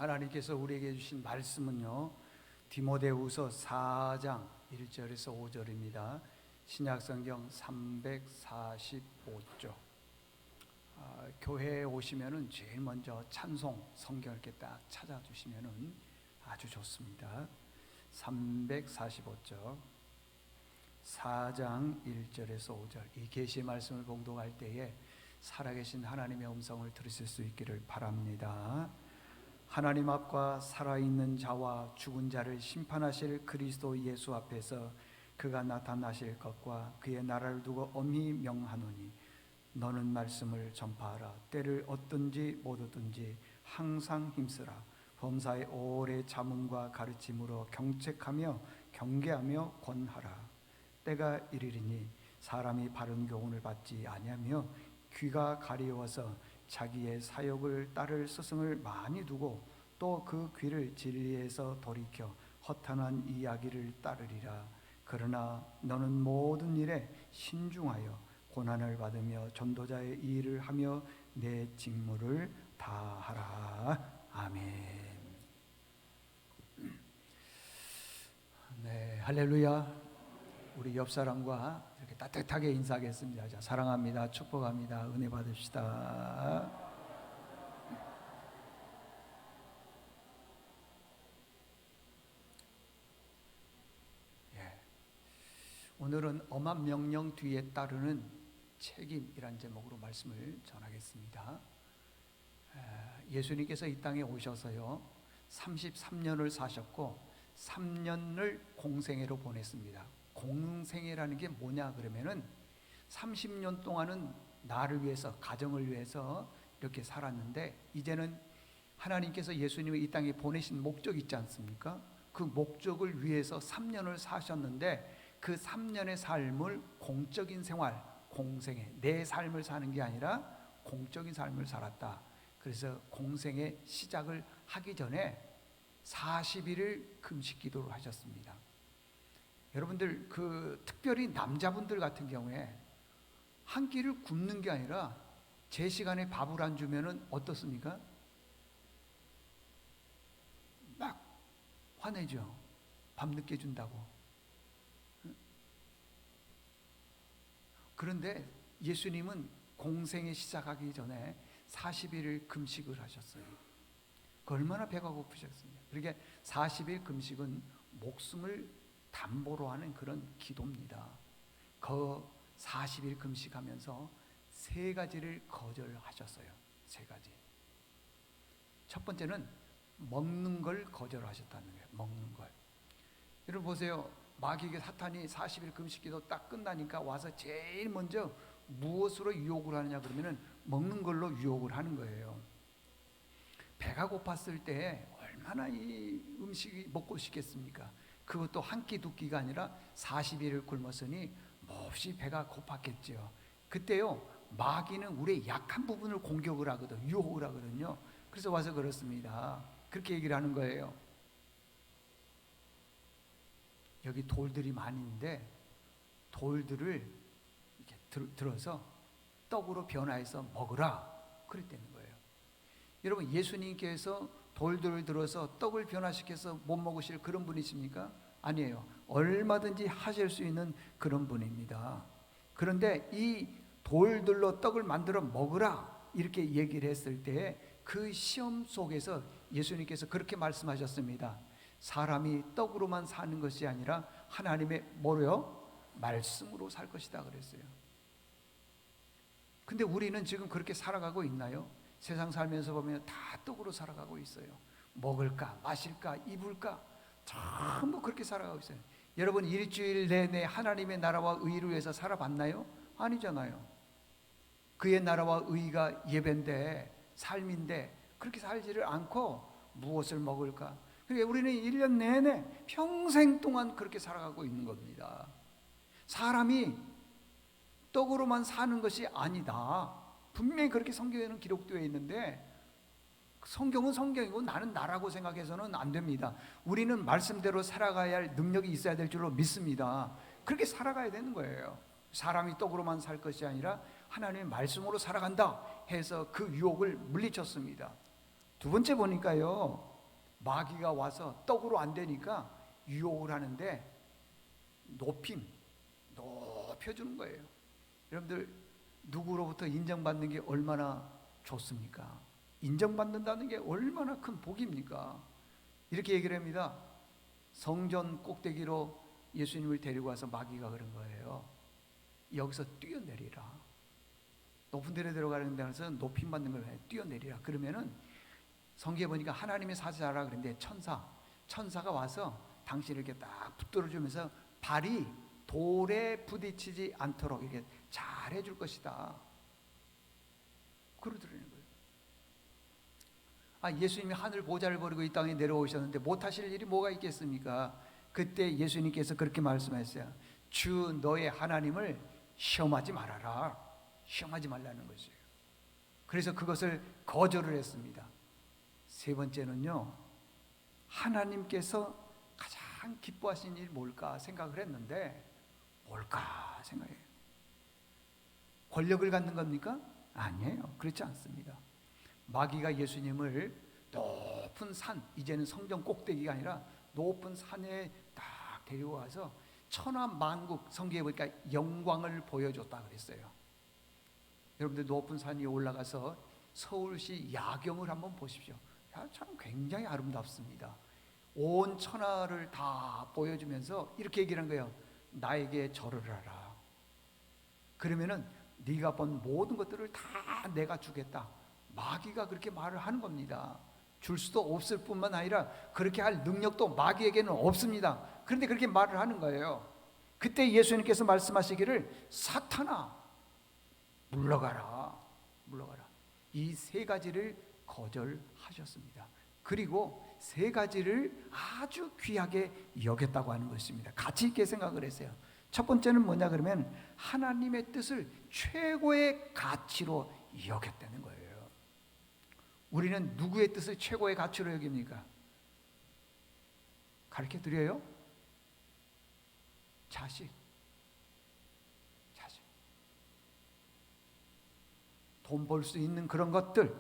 하나님께서 우리에게 주신 말씀은요, 디모데후서 4장 1절에서 5절입니다. 신약성경 345쪽. 교회에 오시면은 제일 먼저 찬송 성경 이렇게 딱 찾아주시면은 아주 좋습니다. 345쪽 4장 1절에서 5절, 이 계시의 말씀을 봉독할 때에 살아계신 하나님의 음성을 들으실 수 있기를 바랍니다. 하나님 앞과 살아있는 자와 죽은 자를 심판하실 그리스도 예수 앞에서 그가 나타나실 것과 그의 나라를 두고 엄히 명하노니, 너는 말씀을 전파하라. 때를 얻든지 못 얻든지 항상 힘쓰라. 범사의 오래 잠언과 가르침으로 경책하며 경계하며 권하라. 때가 이르리니 사람이 바른 교훈을 받지 아니하며 귀가 가리워서 자기의 사욕을 따를 스승을 많이 두고 또 그 귀를 진리에서 돌이켜 허탄한 이야기를 따르리라. 그러나 너는 모든 일에 신중하여 고난을 받으며 전도자의 일을 하며 내 직무를 다하라. 아멘. 네, 할렐루야. 우리 옆 사람과 이렇게 따뜻하게 인사하겠습니다. 자, 사랑합니다. 축복합니다. 은혜 받으시다. 오늘은 엄한 명령 뒤에 따르는 책임이란 제목으로 말씀을 전하겠습니다. 예수님께서 이 땅에 오셔서요 33년을 사셨고 3년을 공생애로 보냈습니다. 공생애라는 게 뭐냐 그러면은 30년 동안은 나를 위해서, 가정을 위해서 이렇게 살았는데, 이제는 하나님께서 예수님을 이 땅에 보내신 목적이 있지 않습니까? 그 목적을 위해서 3년을 사셨는데, 그 3년의 삶을 공적인 생활, 공생애, 내 삶을 사는 게 아니라 공적인 삶을 살았다. 그래서 공생의 시작을 하기 전에 40일을 금식 기도를 하셨습니다. 여러분들, 특별히 남자분들 같은 경우에 한 끼를 굶는 게 아니라 제 시간에 밥을 안 주면은 어떻습니까? 막 화내죠. 밥 늦게 준다고. 그런데 예수님은 공생에 시작하기 전에 40일을 금식을 하셨어요. 얼마나 배가 고프셨습니까? 그러니까 40일 금식은 목숨을 담보로 하는 그런 기도입니다. 그 40일 금식하면서 세 가지를 거절하셨어요. 세 가지. 첫 번째는 먹는 걸 거절하셨다는 거예요. 먹는 걸. 여러분 보세요. 마귀의 사탄이 40일 금식기도 딱 끝나니까 와서 제일 먼저 무엇으로 유혹을 하느냐 그러면은 먹는 걸로 유혹을 하는 거예요. 배가 고팠을 때 얼마나 이 음식이 먹고 싶겠습니까? 그것도 한 끼 두 끼가 아니라 40일을 굶었으니 몹시 배가 고팠겠죠. 그때요 마귀는 우리의 약한 부분을 공격을 하거든, 유혹을 하거든요. 그래서 와서 그렇습니다. 그렇게 얘기를 하는 거예요. 여기 돌들이 많이 있는데 돌들을 이렇게 들어서 떡으로 변화해서 먹으라 그랬다는 거예요. 여러분, 예수님께서 돌들을 들어서 떡을 변화시켜서 못 먹으실 그런 분이십니까? 아니에요. 얼마든지 하실 수 있는 그런 분입니다. 그런데 이 돌들로 떡을 만들어 먹으라 이렇게 얘기를 했을 때 그 시험 속에서 예수님께서 그렇게 말씀하셨습니다. 사람이 떡으로만 사는 것이 아니라 하나님의 뭐래요? 말씀으로 살 것이다 그랬어요. 근데 우리는 지금 그렇게 살아가고 있나요? 세상 살면서 보면 다 떡으로 살아가고 있어요. 먹을까, 마실까, 입을까 전부 그렇게 살아가고 있어요. 여러분, 일주일 내내 하나님의 나라와 의를 위해서 살아봤나요? 아니잖아요. 그의 나라와 의가 예배인데, 삶인데 그렇게 살지를 않고 무엇을 먹을까? 그러니까 우리는 1년 내내 평생 동안 그렇게 살아가고 있는 겁니다. 사람이 떡으로만 사는 것이 아니다. 분명히 그렇게 성경에는 기록되어 있는데 성경은 성경이고 나는 나라고 생각해서는 안 됩니다. 우리는 말씀대로 살아가야 할 능력이 있어야 될 줄로 믿습니다. 그렇게 살아가야 되는 거예요. 사람이 떡으로만 살 것이 아니라 하나님의 말씀으로 살아간다 해서 그 유혹을 물리쳤습니다. 두 번째 보니까요, 마귀가 와서 떡으로 안 되니까 유혹을 하는데 높여주는 거예요. 여러분들 누구로부터 인정받는 게 얼마나 좋습니까? 인정받는다는 게 얼마나 큰 복입니까? 이렇게 얘기를 합니다. 성전 꼭대기로 예수님을 데리고 와서 마귀가 그런 거예요. 여기서 뛰어내리라. 높은 데로 들어가는 데서 높임 받는 걸 뛰어내리라. 그러면은 성경에 보니까 하나님의 사자라 그랬는데 천사가 와서 당신을 이렇게 딱 붙들어 주면서 발이 돌에 부딪히지 않도록 이렇게 잘 해줄 것이다. 그러더라는 거예요. 예수님이 하늘 보좌를 버리고 이 땅에 내려오셨는데 못하실 일이 뭐가 있겠습니까? 그때 예수님께서 그렇게 말씀하셨어요. 주 너의 하나님을 시험하지 말아라. 시험하지 말라는 것이에요. 그래서 그것을 거절을 했습니다. 세 번째는요, 하나님께서 가장 기뻐하시는 일이 뭘까 생각을 했는데 뭘까 생각해요. 권력을 갖는 겁니까? 아니에요. 그렇지 않습니다. 마귀가 예수님을 높은 산, 이제는 성전 꼭대기가 아니라 높은 산에 딱 데리고 가서 천하만국, 성경에 보니까 영광을 보여줬다 그랬어요. 여러분들 높은 산에 올라가서 서울시 야경을 한번 보십시오. 참 굉장히 아름답습니다. 온 천하를 다 보여주면서 이렇게 얘기를 한 거예요. 나에게 절을 하라. 그러면은 네가 본 모든 것들을 다 내가 주겠다. 마귀가 그렇게 말을 하는 겁니다. 줄 수도 없을 뿐만 아니라 그렇게 할 능력도 마귀에게는 없습니다. 그런데 그렇게 말을 하는 거예요. 그때 예수님께서 말씀하시기를 사탄아 물러가라. 이 세 가지를 거절하셨습니다. 그리고 세 가지를 아주 귀하게 여겼다고 하는 것입니다. 가치 있게 생각을 했어요. 첫 번째는 뭐냐 그러면 하나님의 뜻을 최고의 가치로 여겼다는 거예요. 우리는 누구의 뜻을 최고의 가치로 여깁니까? 가르쳐 드려요? 자식. 돈 벌 수 있는 그런 것들.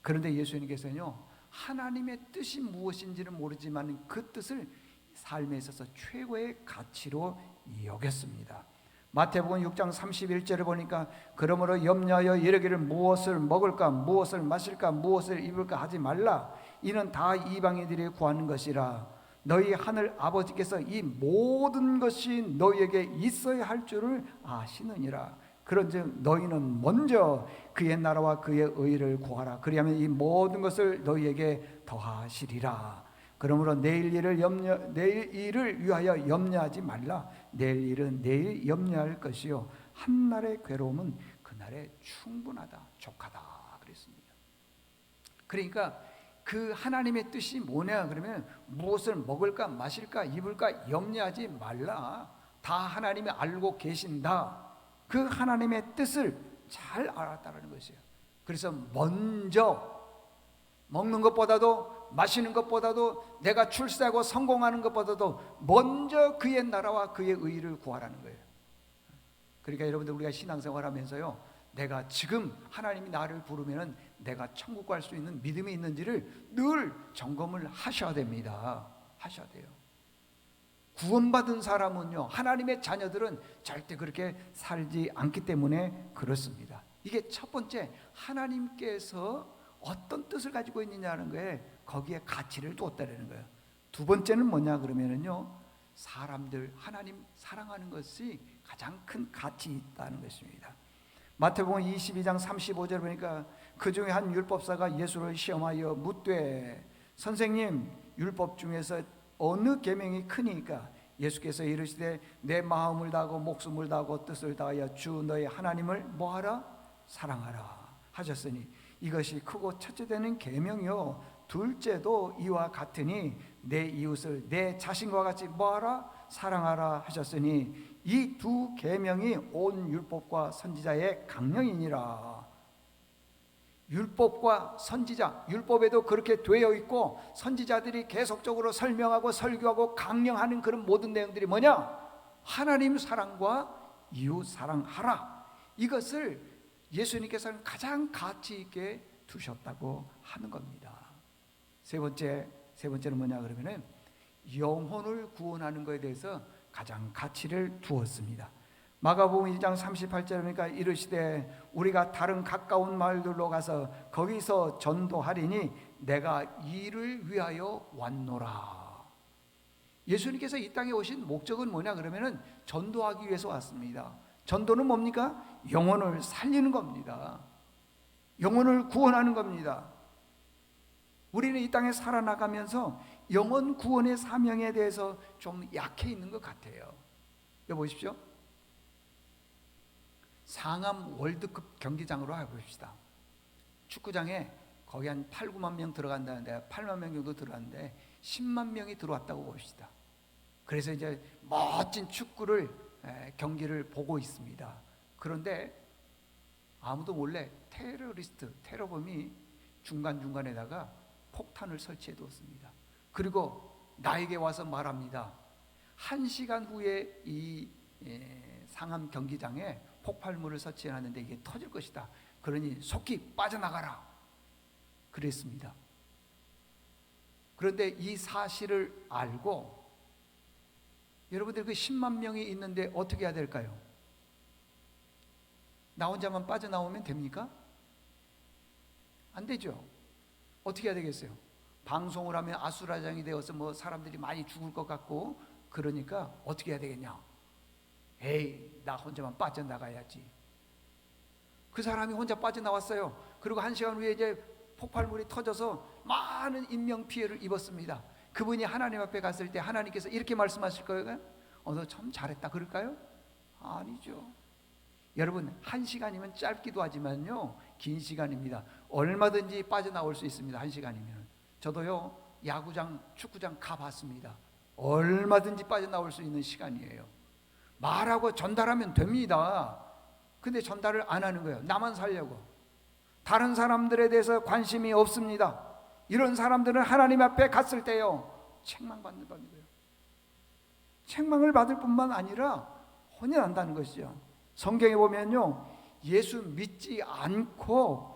그런데 예수님께서는요, 하나님의 뜻이 무엇인지는 모르지만 그 뜻을 삶에 있어서 최고의 가치로 여겼습니다. 마태복음 6장 31절을 보니까 그러므로 염려하여 이르기를 무엇을 먹을까 무엇을 마실까 무엇을 입을까 하지 말라. 이는 다 이방인들이 구하는 것이라. 너희 하늘 아버지께서 이 모든 것이 너희에게 있어야 할 줄을 아시느니라. 그런즉 너희는 먼저 그의 나라와 그의 의를 구하라. 그리하면 이 모든 것을 너희에게 더하시리라. 그러므로 내일 일을 위하여 염려하지 말라. 내일 일은 내일 염려할 것이요 한날의 괴로움은 그날에 충분하다, 족하다 그랬습니다. 그러니까 그 하나님의 뜻이 뭐냐 그러면 무엇을 먹을까 마실까 입을까 염려하지 말라. 다 하나님이 알고 계신다. 그 하나님의 뜻을 잘 알았다는 것이에요. 그래서 먼저 먹는 것보다도 마시는 것보다도 내가 출세하고 성공하는 것보다도 먼저 그의 나라와 그의 의를 구하라는 거예요. 그러니까 여러분들 우리가 신앙생활하면서요, 내가 지금 하나님이 나를 부르면 내가 천국 갈 수 있는 믿음이 있는지를 늘 점검을 하셔야 됩니다. 하셔야 돼요. 구원받은 사람은요, 하나님의 자녀들은 절대 그렇게 살지 않기 때문에 그렇습니다. 이게 첫 번째, 하나님께서 어떤 뜻을 가지고 있느냐는 거에 거기에 가치를 두었다는 거예요. 두 번째는 뭐냐 그러면은요, 사람들 하나님 사랑하는 것이 가장 큰 가치 있다는 것입니다. 마태복음 22장 35절 보니까 그 중에 한 율법사가 예수를 시험하여 묻되 선생님 율법 중에서 어느 계명이 크니까? 예수께서 이르시되 내 마음을 다하고 목숨을 다하고 뜻을 다하여 주 너의 하나님을 뭐하라? 사랑하라 하셨으니 이것이 크고 첫째 되는 계명이요 둘째도 이와 같으니 내 이웃을 내 자신과 같이 뭐하라? 사랑하라 하셨으니 이 두 계명이 온 율법과 선지자의 강령이니라. 율법과 선지자, 율법에도 그렇게 되어 있고 선지자들이 계속적으로 설명하고 설교하고 강령하는 그런 모든 내용들이 뭐냐? 하나님 사랑과 이웃 사랑하라. 이것을 예수님께서는 가장 가치 있게 두셨다고 하는 겁니다. 세 번째, 세 번째는 뭐냐 그러면은 영혼을 구원하는 것에 대해서 가장 가치를 두었습니다. 마가복음 1장 38절에 보니까 이르시되 우리가 다른 가까운 마을들로 가서 거기서 전도하리니 내가 이를 위하여 왔노라. 예수님께서 이 땅에 오신 목적은 뭐냐 그러면은 전도하기 위해서 왔습니다. 전도는 뭡니까? 영혼을 살리는 겁니다. 영혼을 구원하는 겁니다. 우리는 이 땅에 살아나가면서 영혼 구원의 사명에 대해서 좀 약해 있는 것 같아요. 여보십시오. 상암 월드컵 경기장으로 해봅시다. 축구장에 거기 한 8, 9만 명 들어간다는데 8만 명 정도 들어갔는데 10만 명이 들어왔다고 봅시다. 그래서 이제 멋진 축구를 경기를 보고 있습니다. 그런데 아무도 몰래 테러범이 중간중간에다가 폭탄을 설치해 두었습니다. 그리고 나에게 와서 말합니다. 1시간 후에 이 상암 경기장에 폭발물을 설치해놨는데 이게 터질 것이다. 그러니 속히 빠져나가라. 그랬습니다. 그런데 이 사실을 알고 여러분들 그 10만 명이 있는데 어떻게 해야 될까요? 나 혼자만 빠져나오면 됩니까? 안 되죠. 어떻게 해야 되겠어요? 방송을 하면 아수라장이 되어서 뭐 사람들이 많이 죽을 것 같고 그러니까 어떻게 해야 되겠냐? 에이, 나 혼자만 빠져나가야지. 그 사람이 혼자 빠져나왔어요. 그리고 1시간 후에 이제 폭발물이 터져서 많은 인명피해를 입었습니다. 그분이 하나님 앞에 갔을 때 하나님께서 이렇게 말씀하실 거예요? 너 참 잘했다 그럴까요? 아니죠. 여러분 1시간이면 짧기도 하지만요 긴 시간입니다. 얼마든지 빠져나올 수 있습니다. 1시간이면. 저도요 야구장, 축구장 가봤습니다. 얼마든지 빠져나올 수 있는 시간이에요. 말하고 전달하면 됩니다. 근데 전달을 안 하는 거예요. 나만 살려고. 다른 사람들에 대해서 관심이 없습니다. 이런 사람들은 하나님 앞에 갔을 때요 책망받는 거예요. 책망을 받을 뿐만 아니라 혼이 난다는 것이죠. 성경에 보면요 예수 믿지 않고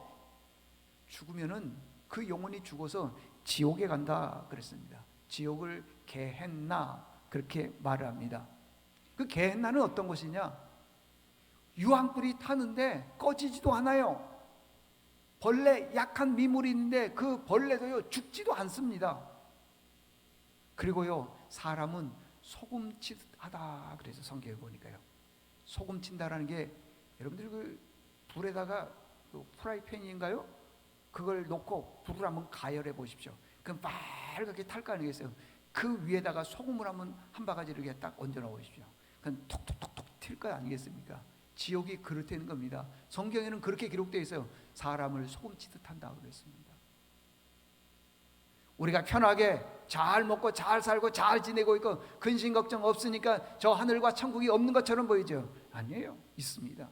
죽으면은 그 영혼이 죽어서 지옥에 간다 그랬습니다. 지옥을 게헨나 그렇게 말을 합니다. 그 게헨나는 어떤 것이냐? 유황불이 타는데 꺼지지도 않아요. 벌레 약한 미물이 있는데 그 벌레도요 죽지도 않습니다. 그리고요 사람은 소금치듯하다 그래서 성경에 보니까요 소금 친다라는 게 여러분들 그 불에다가 그 프라이팬인가요? 그걸 놓고 불을 한번 가열해 보십시오. 그럼 빨갛게 탈 거 아니겠어요? 그 위에다가 소금을 한번 한 바가지를 이렇게 딱 얹어 놓으십시오. 그럼 톡톡톡톡 튈 거 아니겠습니까? 지옥이 그렇다는 겁니다. 성경에는 그렇게 기록되어 있어요. 사람을 소금치듯 한다 그랬습니다. 우리가 편하게 잘 먹고 잘 살고 잘 지내고 있고 근심 걱정 없으니까 저 하늘과 천국이 없는 것처럼 보이죠? 아니에요. 있습니다.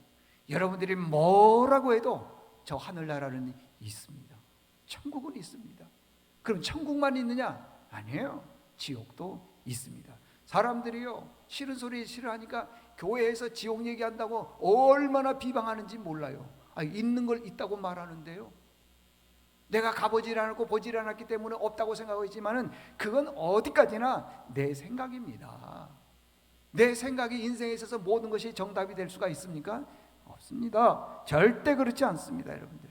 여러분들이 뭐라고 해도 저 하늘나라는 있습니다. 천국은 있습니다. 그럼 천국만 있느냐? 아니에요. 지옥도 있습니다. 사람들이요 싫은 소리 싫어하니까 교회에서 지옥 얘기한다고 얼마나 비방하는지 몰라요. 있는 걸 있다고 말하는데요 내가 가보질 않았고 보질 않았기 때문에 없다고 생각하고 있지만은 그건 어디까지나 내 생각입니다. 내 생각이 인생에 있어서 모든 것이 정답이 될 수가 있습니까? 없습니다. 절대 그렇지 않습니다. 여러분들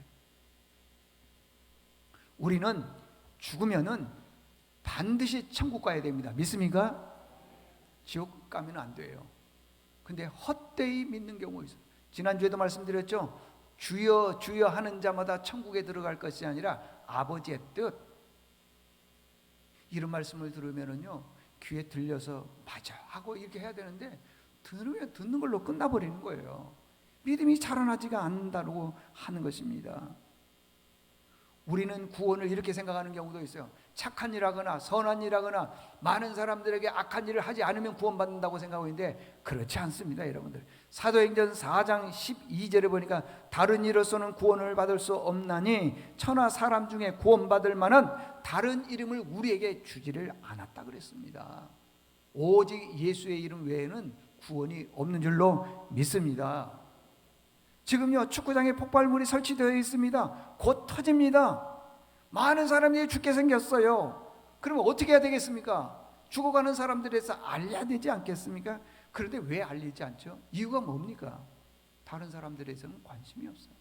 우리는 죽으면은 반드시 천국 가야 됩니다. 믿습니까? 지옥 가면 안 돼요. 근데 헛되이 믿는 경우 있어요. 지난주에도 말씀드렸죠. 주여 주여 하는 자마다 천국에 들어갈 것이 아니라 아버지의 뜻. 이런 말씀을 들으면은요 귀에 들려서 맞아 하고 이렇게 해야 되는데 들으면 듣는 걸로 끝나버리는 거예요. 믿음이 자라나지가 않는다고 하는 것입니다. 우리는 구원을 이렇게 생각하는 경우도 있어요. 착한 일 하거나 선한 일 하거나 많은 사람들에게 악한 일을 하지 않으면 구원받는다고 생각하고 있는데 그렇지 않습니다. 여러분들 사도행전 4장 12절에 보니까 다른 이로서는 구원을 받을 수 없나니 천하 사람 중에 구원받을 만한 다른 이름을 우리에게 주지를 않았다 그랬습니다. 오직 예수의 이름 외에는 구원이 없는 줄로 믿습니다. 지금요 축구장에 폭발물이 설치되어 있습니다. 곧 터집니다. 많은 사람들이 죽게 생겼어요. 그러면 어떻게 해야 되겠습니까? 죽어가는 사람들에서 알려야 되지 않겠습니까? 그런데 왜 알리지 않죠? 이유가 뭡니까? 다른 사람들에서는 관심이 없어요.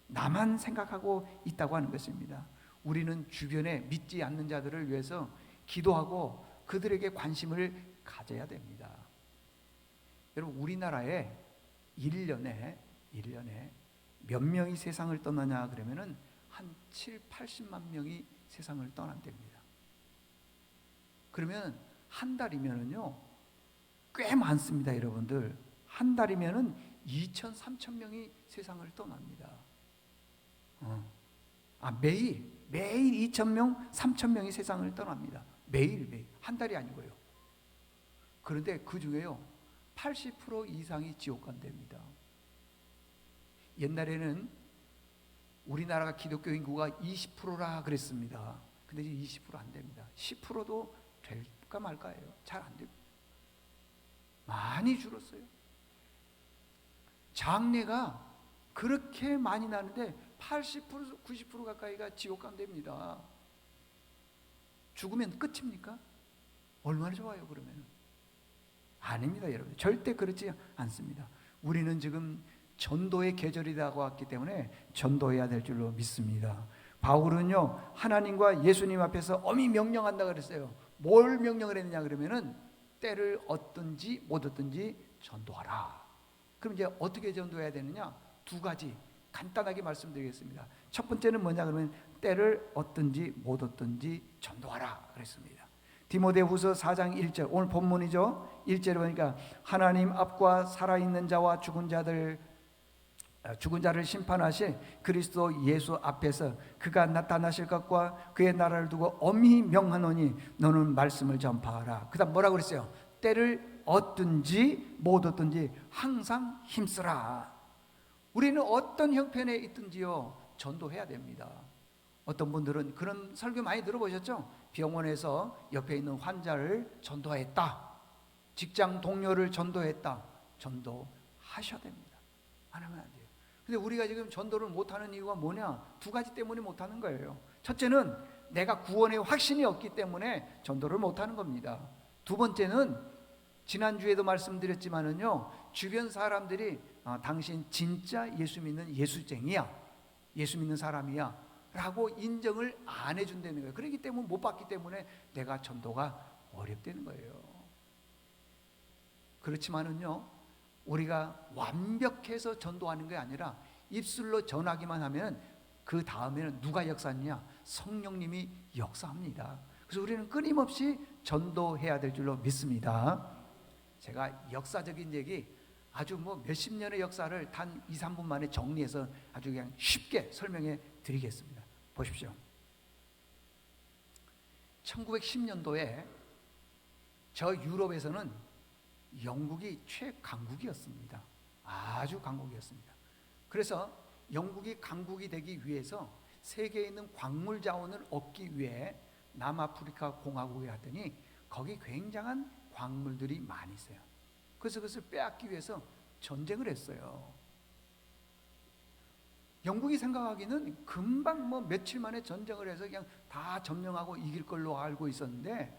나만 생각하고 있다고 하는 것입니다. 우리는 주변에 믿지 않는 자들을 위해서 기도하고 그들에게 관심을 가져야 됩니다. 여러분, 우리나라에 1년에 몇 명이 세상을 떠나냐 그러면은 한 7, 80만 명이 세상을 떠난답니다. 그러면 한 달이면은요 꽤 많습니다, 여러분들. 한 달이면은 2천, 3천 명이 세상을 떠납니다. 매일 2천 명, 3천 명이 세상을 떠납니다. 매일 한 달이 아니고요. 그런데 그 중에요 80% 이상이 지옥 간답니다. 옛날에는 우리나라가 기독교 인구가 20%라 그랬습니다. 근데 이제 20% 안 됩니다. 10%도 될까 말까예요. 잘 안 됩니다. 많이 줄었어요. 장례가 그렇게 많이 나는데 80%, 90% 가까이가 지옥 간답니다. 죽으면 끝입니까? 얼마나 좋아요, 그러면? 아닙니다, 여러분. 절대 그렇지 않습니다. 우리는 지금 전도의 계절이 다가왔기 때문에 전도해야 될 줄로 믿습니다. 바울은요, 하나님과 예수님 앞에서 엄히 명령한다 그랬어요. 뭘 명령을 했느냐 그러면은 때를 얻든지 못 얻든지 전도하라. 그럼 이제 어떻게 전도해야 되느냐? 두 가지 간단하게 말씀드리겠습니다. 첫 번째는 뭐냐 그러면 때를 얻든지 못 얻든지 전도하라 그랬습니다. 디모데후서 4장 1절, 오늘 본문이죠. 1절에 보니까 하나님 앞과 살아있는 자와 죽은 자를 심판하실 그리스도 예수 앞에서 그가 나타나실 것과 그의 나라를 두고 엄히 명하노니 너는 말씀을 전파하라. 그 다음 뭐라고 그랬어요? 때를 얻든지 못 얻든지 항상 힘쓰라. 우리는 어떤 형편에 있든지요 전도해야 됩니다. 어떤 분들은 그런 설교 많이 들어보셨죠? 병원에서 옆에 있는 환자를 전도했다, 직장 동료를 전도했다. 전도하셔야 됩니다. 안 하면 안 돼요. 근데 우리가 지금 전도를 못하는 이유가 뭐냐? 두 가지 때문에 못하는 거예요. 첫째는 내가 구원의 확신이 없기 때문에 전도를 못하는 겁니다. 두 번째는 지난주에도 말씀드렸지만은요, 주변 사람들이 당신 진짜 예수 믿는 예수쟁이야, 예수 믿는 사람이야 라고 인정을 안 해준다는 거예요. 그렇기 때문에 못 받기 때문에 내가 전도가 어렵다는 거예요. 그렇지만은요, 우리가 완벽해서 전도하는 게 아니라 입술로 전하기만 하면 그 다음에는 누가 역사하느냐? 성령님이 역사합니다. 그래서 우리는 끊임없이 전도해야 될 줄로 믿습니다. 제가 역사적인 얘기 아주 몇십 년의 역사를 단 2, 3분 만에 정리해서 아주 그냥 쉽게 설명해 드리겠습니다. 보십시오. 1910년도에 저 유럽에서는 영국이 최강국이었습니다. 아주 강국이었습니다. 그래서 영국이 강국이 되기 위해서 세계에 있는 광물 자원을 얻기 위해 남아프리카 공화국에 갔더니 거기 굉장한 광물들이 많이 있어요. 그래서 그것을 빼앗기 위해서 전쟁을 했어요. 영국이 생각하기는 금방 며칠 만에 전쟁을 해서 그냥 다 점령하고 이길 걸로 알고 있었는데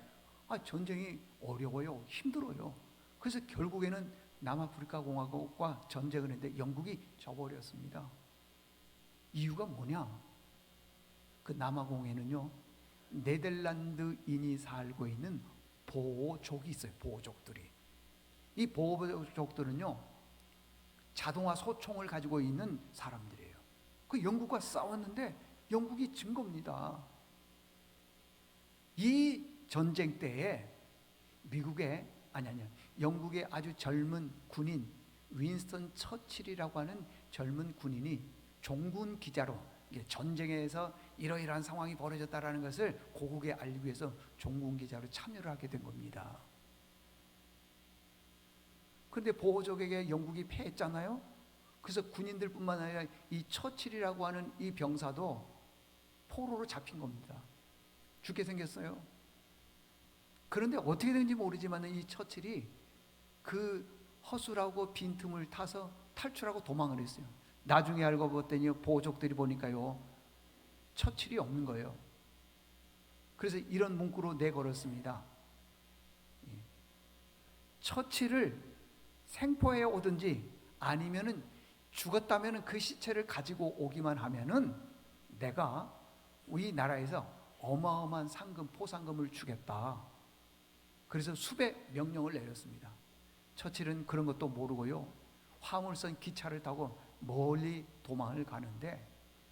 전쟁이 어려워요. 힘들어요. 그래서 결국에는 남아프리카 공화국과 전쟁을 했는데 영국이 져버렸습니다. 이유가 뭐냐? 그 남아공에는요 네덜란드인이 살고 있는 보호족이 있어요. 보호족들이. 이 보호족들은요 자동화 소총을 가지고 있는 사람들이에요. 그 영국과 싸웠는데 영국이 진 겁니다. 이 전쟁 때에 영국의 아주 젊은 군인 윈스턴 처칠이라고 하는 젊은 군인이 종군 기자로 전쟁에서 이러이러한 상황이 벌어졌다라는 것을 고국에 알리기 위해서 종군 기자로 참여를 하게 된 겁니다. 그런데 보호족에게 영국이 패했잖아요. 그래서 군인들뿐만 아니라 이 처칠이라고 하는 이 병사도 포로로 잡힌 겁니다. 죽게 생겼어요. 그런데 어떻게 된지 모르지만 이 처칠이 그 허술하고 빈틈을 타서 탈출하고 도망을 했어요. 나중에 알고 봤더니 보호족들이 보니까요 처칠이 없는 거예요. 그래서 이런 문구로 내걸었습니다. 처치를 생포해 오든지 아니면은 죽었다면은 그 시체를 가지고 오기만 하면은 내가 우리 나라에서 어마어마한 상금, 포상금을 주겠다. 그래서 수백 명령을 내렸습니다. 처칠은 그런 것도 모르고요, 화물선 기차를 타고 멀리 도망을 가는데,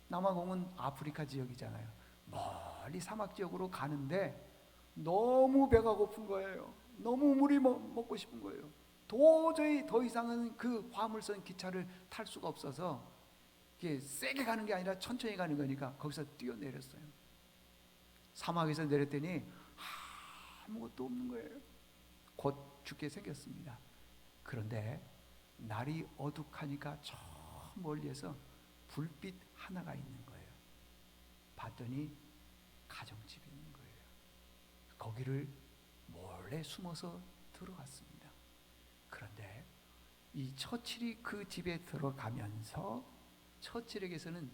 남아공은 아프리카 지역이잖아요. 멀리 사막 지역으로 가는데 너무 배가 고픈 거예요. 너무 물이 먹고 싶은 거예요. 도저히 더 이상은 그 화물선 기차를 탈 수가 없어서, 이게 세게 가는 게 아니라 천천히 가는 거니까 거기서 뛰어내렸어요. 사막에서 내렸더니 아무것도 없는 거예요. 곧 죽게 생겼습니다. 그런데 날이 어둑하니까 저 멀리에서 불빛 하나가 있는 거예요. 봤더니 가정집이 있는 거예요. 거기를 몰래 숨어서 들어갔습니다. 그런데 이 처칠이 그 집에 들어가면서 처칠에게서는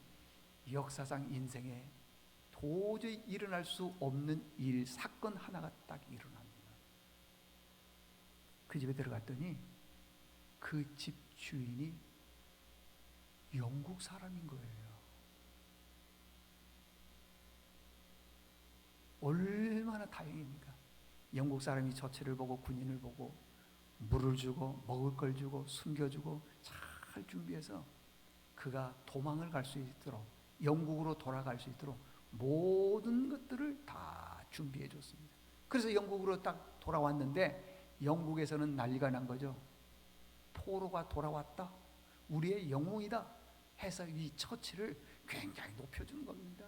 역사상 인생에 도저히 일어날 수 없는 일, 사건 하나가 딱 일어납니다. 그 집에 들어갔더니 그 집 주인이 영국 사람인 거예요. 얼마나 다행입니까? 영국 사람이 처치를 보고 군인을 보고 물을 주고 먹을 걸 주고 숨겨주고 잘 준비해서 그가 도망을 갈 수 있도록, 영국으로 돌아갈 수 있도록 모든 것들을 다 준비해 줬습니다. 그래서 영국으로 딱 돌아왔는데 영국에서는 난리가 난 거죠. 포로가 돌아왔다, 우리의 영웅이다 해서 이 처칠을 굉장히 높여주는 겁니다.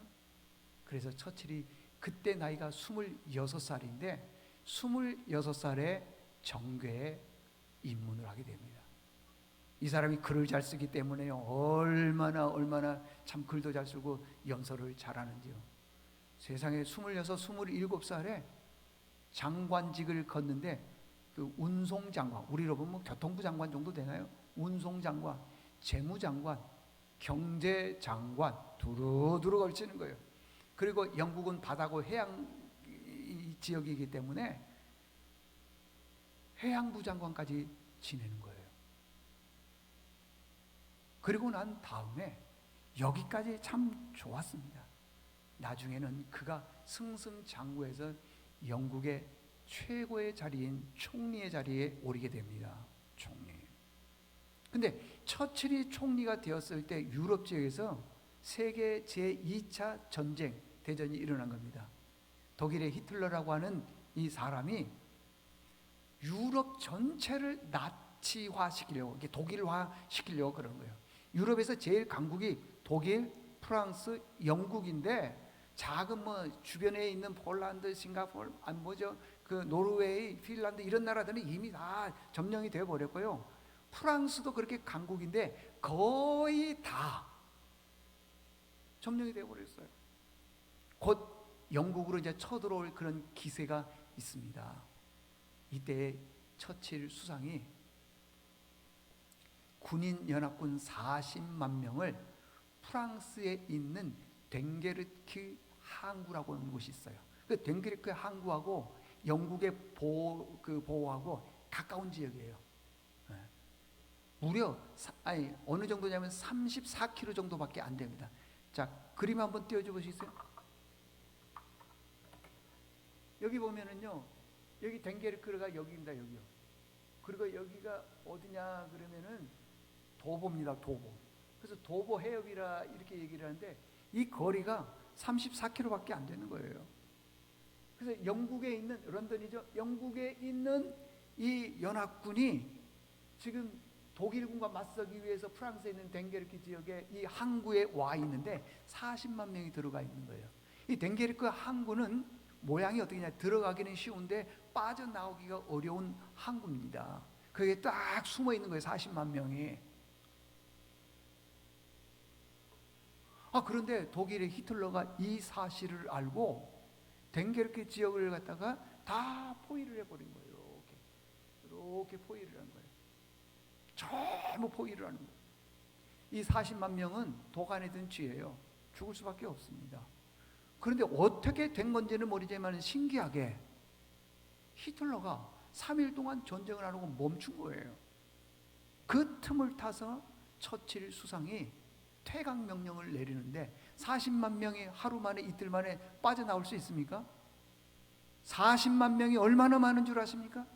그래서 처칠이 그때 나이가 26살인데 26살에 정궤에 입문을 하게 됩니다. 이 사람이 글을 잘 쓰기 때문에요, 얼마나 참 글도 잘 쓰고 연설을 잘하는지요. 세상에 26, 27살에 장관직을 걷는데, 그 운송장관, 우리로 보면 교통부 장관 정도 되나요? 운송장관, 재무장관, 경제장관 두루두루 걸치는 거예요. 그리고 영국은 바다고 해양 지역이기 때문에 해양부 장관까지 지내는 거예요. 그리고 난 다음에 여기까지 참 좋았습니다. 나중에는 그가 승승장구해서 영국의 최고의 자리인 총리의 자리에 오르게 됩니다. 총리. 근데 처칠이 총리가 되었을 때 유럽 지역에서 세계 제2차 전쟁, 대전이 일어난 겁니다. 독일의 히틀러라고 하는 이 사람이 유럽 전체를 나치화시키려고, 독일화시키려고 그런 거예요. 유럽에서 제일 강국이 독일, 프랑스, 영국인데, 작은 주변에 있는 폴란드, 싱가포르, 그 노르웨이, 핀란드 이런 나라들은 이미 다 점령이 되어 버렸고요. 프랑스도 그렇게 강국인데 거의 다 점령이 되어 버렸어요. 곧 영국으로 이제 쳐들어올 그런 기세가 있습니다. 이때 처칠 수상이 군인 연합군 40만 명을 프랑스에 있는 됭게르크 항구라고 하는 곳이 있어요. 그 됭게르크 항구하고 영국의 보호하고 가까운 지역이에요. 무려 어느 정도냐면 34km 정도밖에 안 됩니다. 자, 그림 한번 띄워줘 보시겠어요? 여기 보면은요, 여기 됭게르크가 여기입니다. 여기요. 그리고 여기가 어디냐 그러면은 도보입니다. 도보. 그래서 도보 해협이라 이렇게 얘기를 하는데, 이 거리가 34km밖에 안 되는 거예요. 그래서 영국에 있는, 런던이죠, 영국에 있는 이 연합군이 지금 독일군과 맞서기 위해서 프랑스에 있는 됭게르크 지역에 이 항구에 와 있는데 40만 명이 들어가 있는 거예요. 이 됭게르크 항구는 모양이 어떻게냐, 들어가기는 쉬운데 빠져나오기가 어려운 항구입니다. 그게 딱 숨어 있는 거예요. 40만 명이. 그런데 독일의 히틀러가 이 사실을 알고 됭게르크 지역을 갖다가 다 포위를 해버린 거예요. 이렇게 포위를 한 거예요. 전부 포위를 하는 거예요. 이 40만 명은 도간에 든 쥐예요. 죽을 수밖에 없습니다. 그런데 어떻게 된 건지는 모르지만 신기하게 히틀러가 3일 동안 전쟁을 안 하고 멈춘 거예요. 그 틈을 타서 처칠 수상이 퇴각 명령을 내리는데 40만 명이 하루 만에 이틀 만에 빠져나올 수 있습니까? 40만 명이 얼마나 많은 줄 아십니까?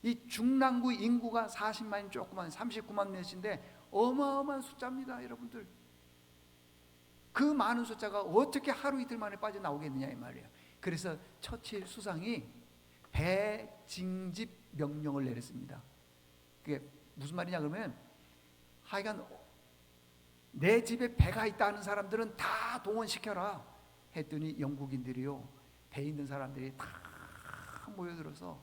이 중랑구 인구가 40만이 조그만 39만 몇인데 어마어마한 숫자입니다, 여러분들. 그 많은 숫자가 어떻게 하루 이틀 만에 빠져나오겠느냐 이 말이에요. 그래서 처칠 수상이 배징집 명령을 내렸습니다. 그게 무슨 말이냐 그러면 하여간 내 집에 배가 있다는 사람들은 다 동원시켜라 했더니 영국인들이요, 배 있는 사람들이 다 모여들어서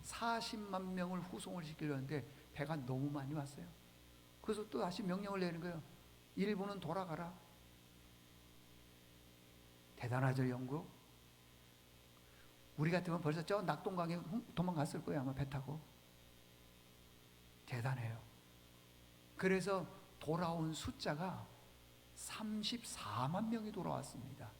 40만 명을 후송을 시키려 하는데 배가 너무 많이 왔어요. 그래서 또 다시 명령을 내는 거예요. 일본은 돌아가라. 대단하죠, 영국. 우리 같으면 벌써 저 낙동강에 도망갔을 거예요, 아마 배 타고. 대단해요. 그래서 돌아온 숫자가 34만 명이 돌아왔습니다.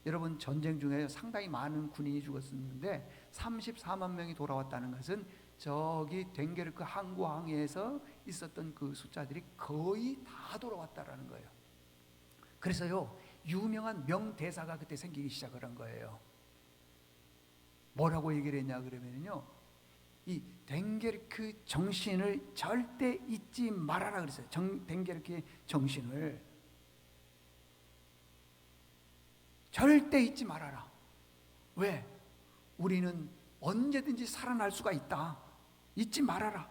여러분, 전쟁 중에 상당히 많은 군인이 죽었었는데 34만 명이 돌아왔다는 것은 저기 댕게르크 항구항에서 있었던 그 숫자들이 거의 다 돌아왔다라는 거예요. 그래서요, 유명한 명대사가 그때 생기기 시작을 한 거예요. 뭐라고 얘기를 했냐 그러면요, 이 댕게르크 정신을 절대 잊지 말아라 그랬어요. 댕게르크의 정신을 절대 잊지 말아라. 왜? 우리는 언제든지 살아날 수가 있다. 잊지 말아라.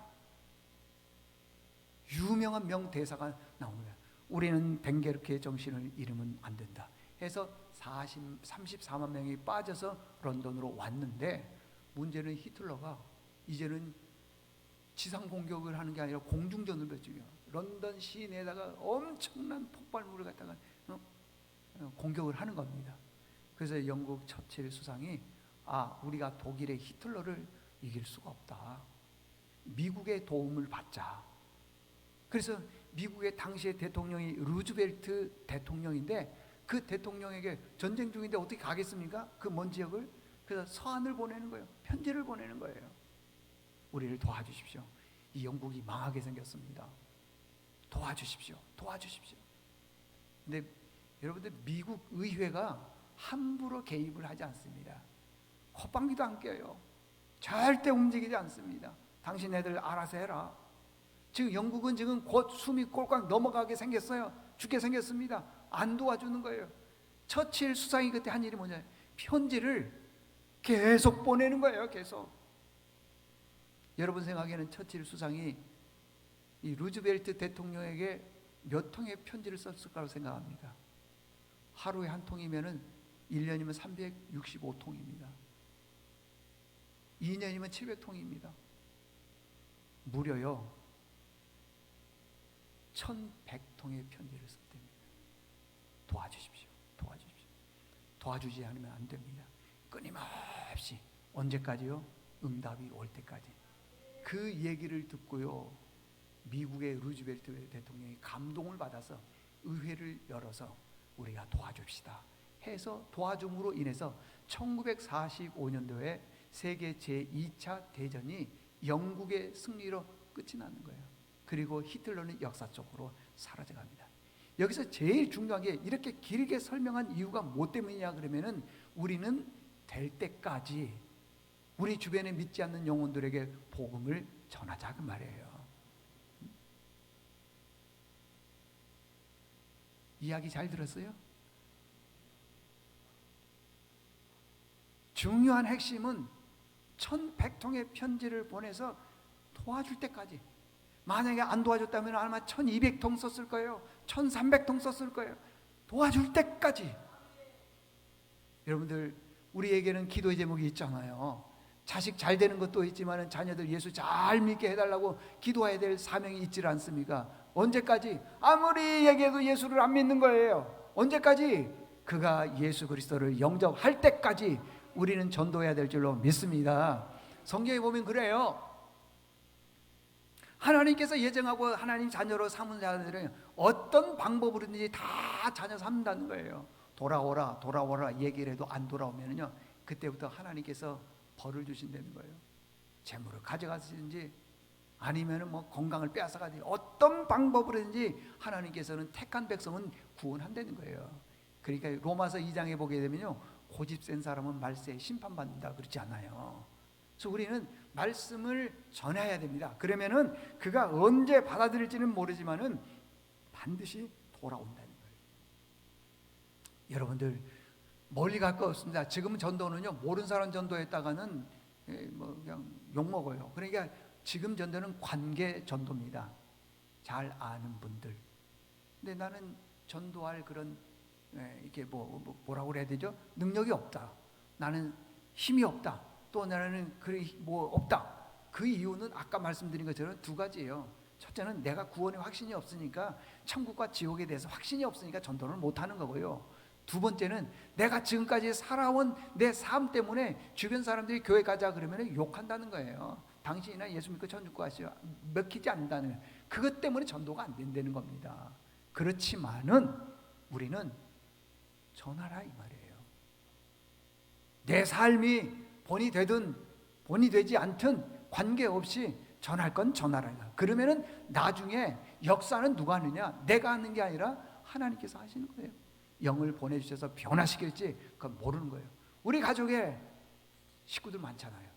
유명한 명대사가 나오는 거야. 우리는 댕게르크의 정신을 잃으면 안 된다 해서 34만 명이 빠져서 런던으로 왔는데, 문제는 히틀러가 이제는 지상 공격을 하는 게 아니라 공중전을 펼치고 런던 시내에다가 엄청난 폭발물을 갖다가 공격을 하는 겁니다. 그래서 영국 처칠 수상이 우리가 독일의 히틀러를 이길 수가 없다. 미국의 도움을 받자. 그래서 미국의 당시의 대통령이 루즈벨트 대통령인데, 그 대통령에게 전쟁 중인데 어떻게 가겠습니까? 그 먼 지역을. 그래서 서한을 보내는 거예요. 편지를 보내는 거예요. 우리를 도와주십시오. 이 영국이 망하게 생겼습니다. 도와주십시오. 도와주십시오. 근데 여러분들, 미국 의회가 함부로 개입을 하지 않습니다. 콧방귀도 안 껴요. 절대 움직이지 않습니다. 당신네들 알아서 해라. 지금 영국은 지금 곧 숨이 꼴깍 넘어가게 생겼어요. 죽게 생겼습니다. 안 도와주는 거예요. 처칠 수상이 그때 한 일이 뭐냐, 편지를 계속 보내는 거예요. 계속. 여러분 생각에는 처칠 수상이 이 루즈벨트 대통령에게 몇 통의 편지를 썼을 거라고 생각합니까? 하루에 한 통이면은 1년이면 365통입니다. 2년이면 700통입니다. 무려요 1100통의 편지를 썼답니다. 도와주십시오. 도와주십시오. 도와주지 않으면 안 됩니다. 끊임없이. 언제까지요? 응답이 올 때까지. 그 얘기를 듣고요, 미국의 루즈벨트 대통령이 감동을 받아서 의회를 열어서 우리가 도와줍시다 해서 도와줌으로 인해서 1945년도에 세계 제2차 대전이 영국의 승리로 끝이 나는 거예요. 그리고 히틀러는 역사 속으로 사라져갑니다. 여기서 제일 중요한 게, 이렇게 길게 설명한 이유가 뭐 때문이냐 그러면은, 우리는 될 때까지 우리 주변에 믿지 않는 영혼들에게 복음을 전하자 그 말이에요. 이야기 잘 들었어요? 중요한 핵심은 1100통의 편지를 보내서 도와줄 때까지. 만약에 안 도와줬다면 아마 1200통 썼을 거예요. 1300통 썼을 거예요. 도와줄 때까지. 여러분들, 우리에게는 기도의 제목이 있잖아요. 자식 잘 되는 것도 있지만 자녀들 예수 잘 믿게 해달라고 기도해야 될 사명이 있지 않습니까? 언제까지? 아무리 얘기해도 예수를 안 믿는 거예요. 언제까지? 그가 예수 그리스도를 영접할 때까지 우리는 전도해야 될 줄로 믿습니다. 성경에 보면 그래요. 하나님께서 예정하고 하나님 자녀로 삼은 자들은 어떤 방법으로든지 다 자녀 삼는다는 거예요. 돌아오라 돌아오라 얘기를 해도 안 돌아오면요, 그때부터 하나님께서 벌을 주신다는 거예요. 재물을 가져가시든지 아니면은 뭐 건강을 빼앗아가든지 어떤 방법으로든지 하나님께서는 택한 백성은 구원한다는 거예요. 그러니까 로마서 2장에 보게 되면요, 고집 센 사람은 말세에 심판받는다 그러지 않아요. 그래서 우리는 말씀을 전해야 됩니다. 그러면은 그가 언제 받아들일지는 모르지만은 반드시 돌아온다는 거예요. 여러분들 멀리 갈 거 없습니다. 지금 전도는요, 모르는 사람 전도했다가는 뭐 그냥 욕 먹어요. 그러니까 지금 전도는 관계 전도입니다. 잘 아는 분들. 근데 나는 전도할 그런 이게 뭐라고 그래야 되죠? 능력이 없다. 나는 힘이 없다. 또 나는 뭐 없다. 그 이유는 아까 말씀드린 것처럼 두 가지예요. 첫째는 내가 구원의 확신이 없으니까, 천국과 지옥에 대해서 확신이 없으니까 전도를 못하는 거고요. 두 번째는 내가 지금까지 살아온 내 삶 때문에 주변 사람들이 교회 가자 그러면 욕한다는 거예요. 당신이나 예수 믿고 천국 가시오 먹히지 않는다는, 그것 때문에 전도가 안 된다는 겁니다. 그렇지만은 우리는 전하라 이 말이에요. 내 삶이 본이 되든 본이 되지 않든 관계없이 전할 건 전하라. 그러면은 나중에 역사는 누가 하느냐? 내가 하는 게 아니라 하나님께서 하시는 거예요. 영을 보내주셔서 변화시킬지 그건 모르는 거예요. 우리 가족에 식구들 많잖아요.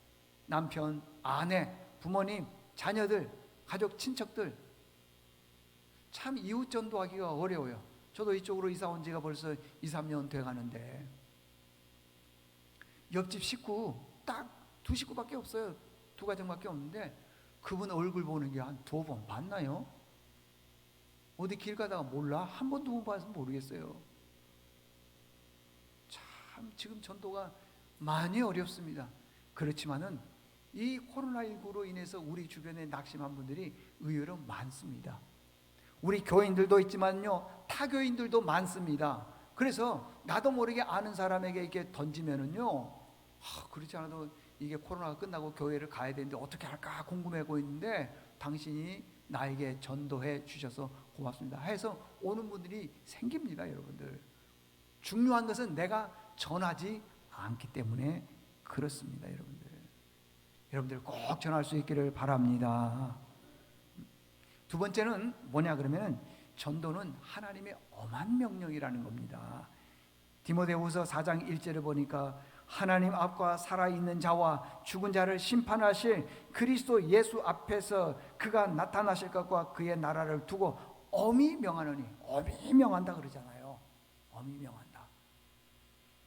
남편, 아내, 부모님, 자녀들, 가족, 친척들. 참 이웃 전도하기가 어려워요. 저도 이쪽으로 이사 온 지가 벌써 2, 3년 돼 가는데 옆집 식구 딱 두 식구밖에 없어요. 두 가정밖에 없는데 그분 얼굴 보는 게 한 2번 봤나요? 어디 길 가다가 몰라? 한 번, 2번 봐서 모르겠어요. 참 지금 전도가 많이 어렵습니다. 그렇지만은 이 코로나19로 인해서 우리 주변에 낙심한 분들이 의외로 많습니다. 우리 교인들도 있지만요, 타교인들도 많습니다. 그래서 나도 모르게 아는 사람에게 이렇게 던지면은요, 그렇지 않아도 이게 코로나가 끝나고 교회를 가야 되는데 어떻게 할까 궁금해하고 있는데 당신이 나에게 전도해 주셔서 고맙습니다 해서 오는 분들이 생깁니다. 여러분들, 중요한 것은 내가 전하지 않기 때문에 그렇습니다. 여러분들 꼭 전할 수 있기를 바랍니다. 두 번째는 뭐냐 그러면 전도는 하나님의 엄한 명령이라는 겁니다. 디모데후서 4장 1절을 보니까 하나님 앞과 살아있는 자와 죽은 자를 심판하실 그리스도 예수 앞에서 그가 나타나실 것과 그의 나라를 두고 엄히 명하노니, 엄히 명한다 그러잖아요. 엄히 명한다.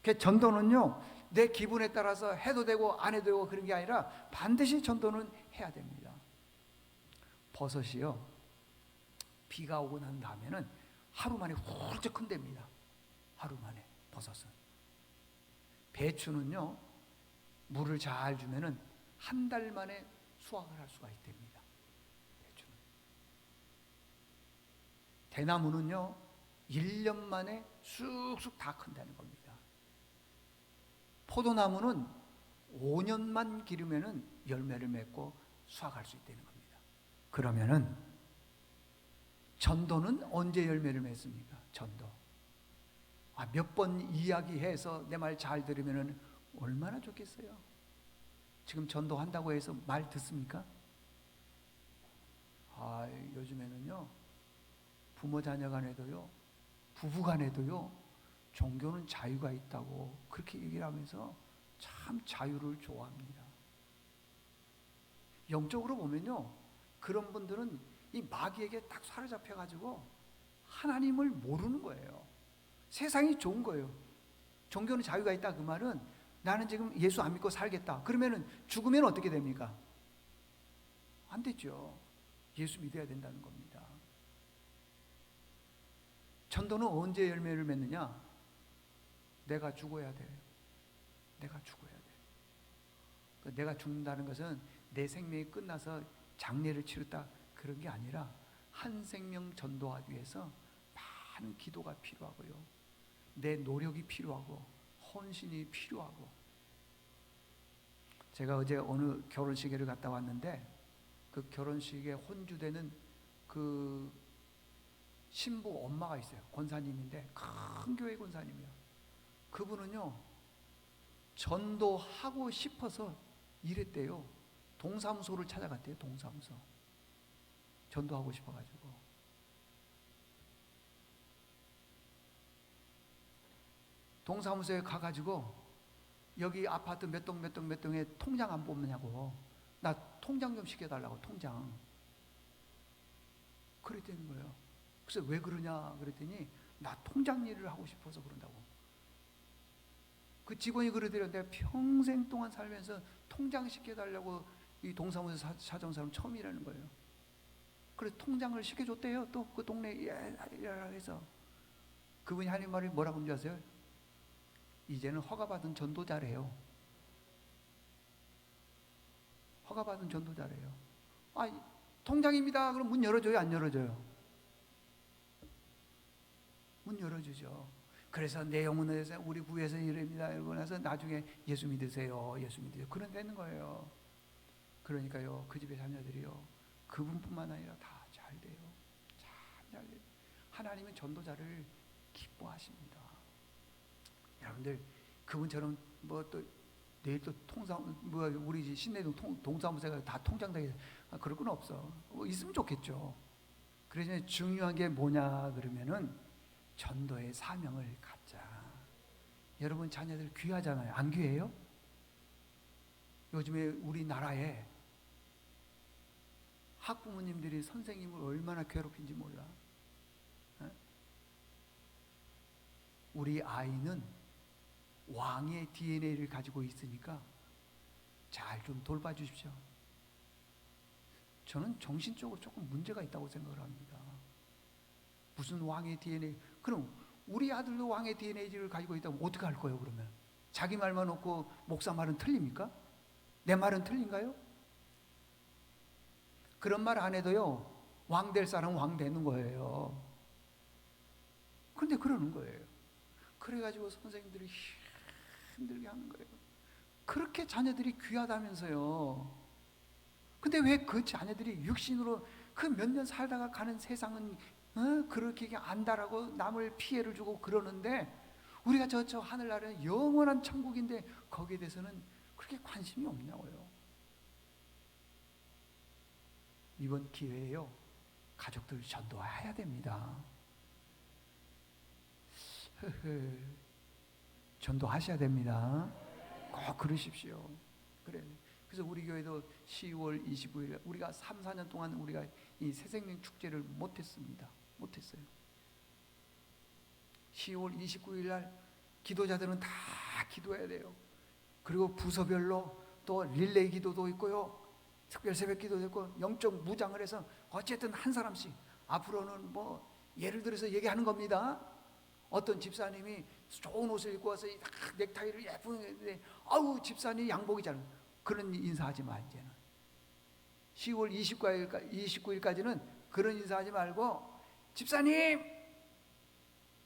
그 전도는요, 내 기분에 따라서 해도 되고 안 해도 되고 그런 게 아니라 반드시 전도는 해야 됩니다. 버섯이요, 비가 오고 난 다음에는 하루 만에 훌쩍 큰답니다. 하루 만에. 버섯은. 배추는요, 물을 잘 주면은 한 달 만에 수확을 할 수가 있답니다. 배추는. 대나무는요 1년 만에 쑥쑥 다 큰다는 겁니다. 포도나무는 5년만 기르면은 열매를 맺고 수확할 수 있다는 겁니다. 그러면은 전도는 언제 열매를 맺습니까? 전도. 몇 번 이야기해서 내 말 잘 들으면 얼마나 좋겠어요. 지금 전도한다고 해서 말 듣습니까? 요즘에는요, 부모 자녀 간에도요, 부부 간에도요, 종교는 자유가 있다고 그렇게 얘기를 하면서 참 자유를 좋아합니다. 영적으로 보면요, 그런 분들은 이 마귀에게 딱 사로잡혀 가지고 하나님을 모르는 거예요. 세상이 좋은 거예요. 종교는 자유가 있다 그 말은 나는 지금 예수 안 믿고 살겠다. 그러면은 죽으면 어떻게 됩니까? 안 되죠. 예수 믿어야 된다는 겁니다. 전도는 언제 열매를 맺느냐? 내가 죽어야 돼요. 내가 죽어야 돼. 내가 죽는다는 것은 내 생명이 끝나서 장례를 치렀다 그런 게 아니라 한 생명 전도하기 위해서 많은 기도가 필요하고요, 내 노력이 필요하고 헌신이 필요하고. 제가 어제 어느 결혼식에를 갔다 왔는데 그 결혼식에 혼주되는 그 신부 엄마가 있어요. 권사님인데 큰 교회 권사님이에요. 그분은요 전도하고 싶어서 이랬대요. 동사무소를 찾아갔대요. 동사무소. 전도하고 싶어가지고. 동사무소에 가가지고 여기 아파트 몇 동 몇 동 몇 동에 통장 안 뽑느냐고, 나 통장 좀 시켜달라고. 통장. 그랬다는 거예요. 그래서 왜 그러냐 그랬더니 나 통장 일을 하고 싶어서 그런다고. 그 직원이 그러더래요. 내가 평생 동안 살면서 통장 시켜달라고 이 동사무소 사정 사람 처음이라는 거예요. 그래서 통장을 시켜줬대요. 또 그 동네에 일하라 해서. 그분이 하는 말이 뭐라고 하는지 아세요? 이제는 허가받은 전도자래요. 허가받은 전도자래요. 아, 통장입니다. 그럼 문 열어줘요? 안 열어줘요? 문 열어주죠. 그래서 내 영혼을 위해서 우리 구에서 이릅니다. 여러분 해서 나중에 예수 믿으세요. 예수 믿으세요. 그런 되는 거예요. 그러니까요, 그 집의 자녀들이요, 그분뿐만 아니라 다 잘 돼요. 참 잘 돼요. 하나님은 전도자를 기뻐하십니다. 여러분들 그분처럼 뭐 또 내일 또 우리 신내동 동사무소가 다 통장되게 그럴 건 없어. 뭐 있으면 좋겠죠. 그래서 중요한 게 뭐냐 그러면은 전도의 사명을 갖자. 여러분 자녀들 귀하잖아요. 안 귀해요? 요즘에 우리나라에 학부모님들이 선생님을 얼마나 괴롭힌지 몰라. 우리 아이는 왕의 DNA를 가지고 있으니까 잘 좀 돌봐주십시오. 저는 정신적으로 조금 문제가 있다고 생각을 합니다. 무슨 왕의 DNA? 그럼 우리 아들도 왕의 DNA를 가지고 있다면 어떻게 할 거예요? 그러면 자기 말만 없고 목사 말은 틀립니까? 내 말은 틀린가요? 그런 말 안 해도요, 왕 될 사람은 왕 되는 거예요. 그런데 그러는 거예요. 그래가지고 선생님들이 힘들게 하는 거예요. 그렇게 자녀들이 귀하다면서요. 근데 왜 그 자녀들이 육신으로 그 몇 년 살다가 가는 세상은 그렇게 안다라고 남을 피해를 주고 그러는데, 우리가 저 하늘나라는 영원한 천국인데 거기에 대해서는 그렇게 관심이 없냐고요. 이번 기회에요, 가족들 전도해야 됩니다. 전도하셔야 됩니다. 꼭 그러십시오. 그래. 그래서 우리 교회도 10월 29일 우리가 3, 4년 동안 우리가 이 새생명 축제를 못했습니다. 못했어요. 10월 29일 날 기도자들은 다 기도해야 돼요. 그리고 부서별로 또 릴레이 기도도 있고요, 특별 새벽 기도도 있고, 영적 무장을 해서 어쨌든 한 사람씩, 앞으로는 뭐 예를 들어서 얘기하는 겁니다. 어떤 집사님이 좋은 옷을 입고 와서 넥타이를 예쁘게, 아우 집사님 양복이잖아. 그런 인사하지 마. 이제는 10월 29일까지는 그런 인사하지 말고, 집사님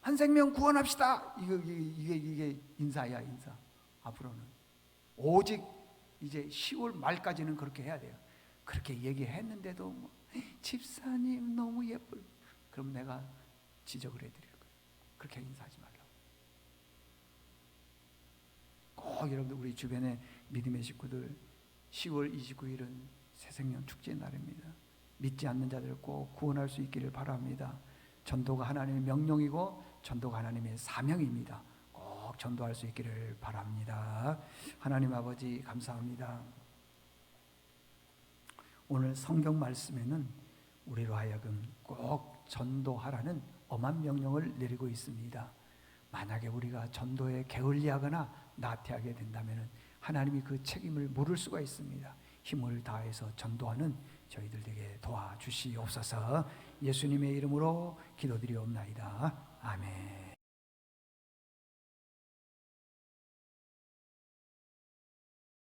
한 생명 구원합시다. 이게 인사야, 인사. 앞으로는 오직 이제 10월 말까지는 그렇게 해야 돼요. 그렇게 얘기했는데도 뭐, 집사님 너무 예뻐요. 그럼 내가 지적을 해드릴 거예요. 그렇게 인사하지 말라고. 꼭 여러분들 우리 주변에 믿음의 식구들, 10월 29일은 새생명 축제의 날입니다. 믿지 않는 자들 꼭 구원할 수 있기를 바랍니다. 전도가 하나님의 명령이고 전도가 하나님의 사명입니다. 꼭 전도할 수 있기를 바랍니다. 하나님 아버지 감사합니다. 오늘 성경 말씀에는 우리로 하여금 꼭 전도하라는 엄한 명령을 내리고 있습니다. 만약에 우리가 전도에 게을리하거나 나태하게 된다면 하나님이 그 책임을 물을 수가 있습니다. 힘을 다해서 전도하는 저희들 되게 도와주시옵소서. 예수님의 이름으로 기도드리옵나이다. 아멘.